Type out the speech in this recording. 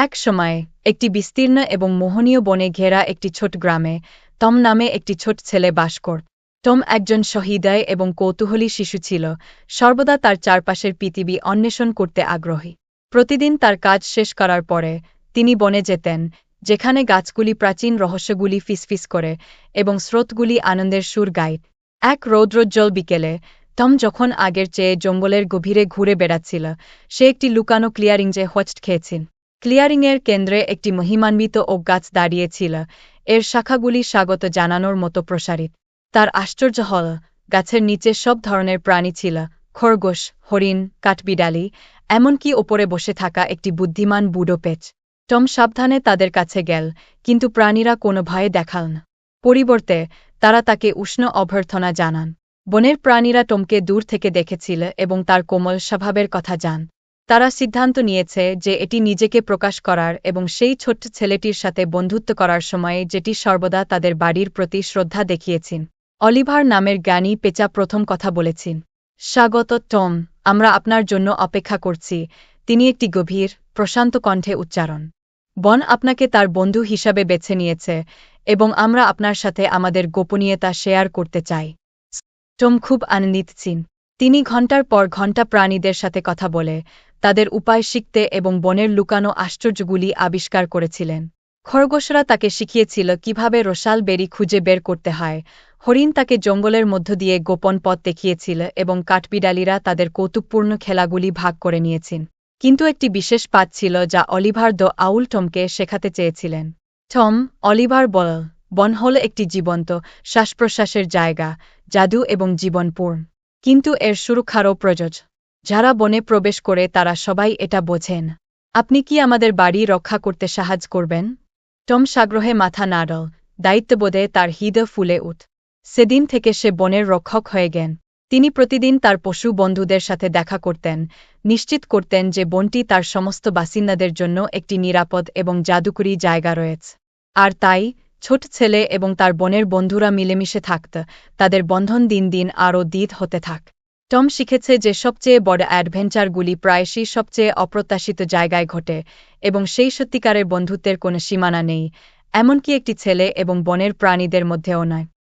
এক সময় একটি বিস্তীর্ণ এবং মোহনীয় বনে ঘেরা একটি ছোট গ্রামে টম নামে একটি ছোট ছেলে বাস করত। টম একজন সহৃদয় এবং কৌতূহলী শিশু ছিল, সর্বদা তার চারপাশের পৃথিবী অন্বেষণ করতে আগ্রহী। প্রতিদিন তার কাজ শেষ করার পরে তিনি বনে যেতেন, যেখানে গাছগুলি প্রাচীন রহস্যগুলি ফিসফিস করে এবং স্রোতগুলি আনন্দের সুর গাইত। এক রৌদ্রোজ্জ্বল বিকেলে টম যখন আগের চেয়ে জঙ্গলের গভীরে ঘুরে বেড়াচ্ছিল, সে একটি লুকানো ক্লিয়ারিংয়ে হোঁচট খেয়েছিল। ক্লিয়ারিংয়ের কেন্দ্রে একটি মহিমান্বিত ওক গাছ দাঁড়িয়েছিল, এর শাখাগুলি স্বাগত জানানোর মতো প্রসারিত। তার আশ্চর্য হল, গাছের নিচে সব ধরনের প্রাণী ছিল, খরগোশ, হরিণ, কাঠবিড়ালি, এমনকি ওপরে বসে থাকা একটি বুদ্ধিমান বুড়ো পেঁচ। টম সাবধানে তাদের কাছে গেল, কিন্তু প্রাণীরা কোনো ভয়ে দেখাল না। পরিবর্তে তারা তাকে উষ্ণ অভ্যর্থনা জানান। বনের প্রাণীরা টমকে দূর থেকে দেখেছিল এবং তার কোমল স্বভাবের কথা জান। তারা সিদ্ধান্ত নিয়েছে যে এটি নিজেকে প্রকাশ করার এবং সেই ছোট্ট ছেলেটির সাথে বন্ধুত্ব করার সময়ে যেটি সর্বদা তাদের বাড়ির প্রতি শ্রদ্ধা দেখিয়েছেন। অলিভার নামের জ্ঞানী পেঁচা প্রথম কথা বলেছেন। স্বাগত টম, আমরা আপনার জন্য অপেক্ষা করছি, তিনি একটি গভীর, প্রশান্ত কণ্ঠে উচ্চারণ। বন আপনাকে তার বন্ধু হিসাবে বেছে নিয়েছে এবং আমরা আপনার সাথে আমাদের গোপনীয়তা শেয়ার করতে চাই। টম খুব আনন্দিত ছিলেন। তিনি ঘণ্টার পর ঘণ্টা প্রাণীদের সাথে কথা বলে, তাদের উপায় শিখতে এবং বনের লুকানো আশ্চর্যগুলি আবিষ্কার করেছিলেন। খরগোশরা তাকে শিখিয়েছিল কিভাবে রসাল বেরি খুঁজে বের করতে হয়, হরিণ তাকে জঙ্গলের মধ্য দিয়ে গোপন পথ দেখিয়েছিল এবং কাঠবিড়ালিরা তাদের কৌতুকপূর্ণ খেলাগুলি ভাগ করে নিয়েছেন। কিন্তু একটি বিশেষ পাঠ ছিল যা অলিভার দ্য আউল টমকে শেখাতে চেয়েছিলেন। টম, অলিভার বল, বন হল একটি জীবন্ত, শ্বাসপ্রশ্বাসের জায়গা, জাদু এবং জীবনপূর্ণ। কিন্তু এর সুরক্ষারও প্রয়োজন। যারা বনে প্রবেশ করে তারা সবাই এটা বোঝেন। আপনি কি আমাদের বাড়ি রক্ষা করতে সাহায্য করবেন? টম সাগ্রহে মাথা নাড়ল, দায়িত্ববোধে তার হৃদয় ফুলে উঠ। সেদিন থেকে সে বনের রক্ষক হয়ে গেন। তিনি প্রতিদিন তার পশু বন্ধুদের সাথে দেখা করতেন, নিশ্চিত করতেন যে বনটি তার সমস্ত বাসিন্দাদের জন্য একটি নিরাপদ এবং জাদুকরী জায়গা রয়েছে। আর তাই, ছোট ছেলে এবং তার বনের বন্ধুরা মিলেমিশে থাকত, তাদের বন্ধন দিন দিন আরও দৃঢ় হতে থাক। টম শিখেছে যে সবচেয়ে বড় অ্যাডভেঞ্চারগুলি প্রায়শই সবচেয়ে অপ্রত্যাশিত জায়গায় ঘটে এবং সেই সত্যিকারের বন্ধুত্বের কোনো সীমানা নেই, এমনকি একটি ছেলে এবং বনের প্রাণীদের মধ্যেও নয়।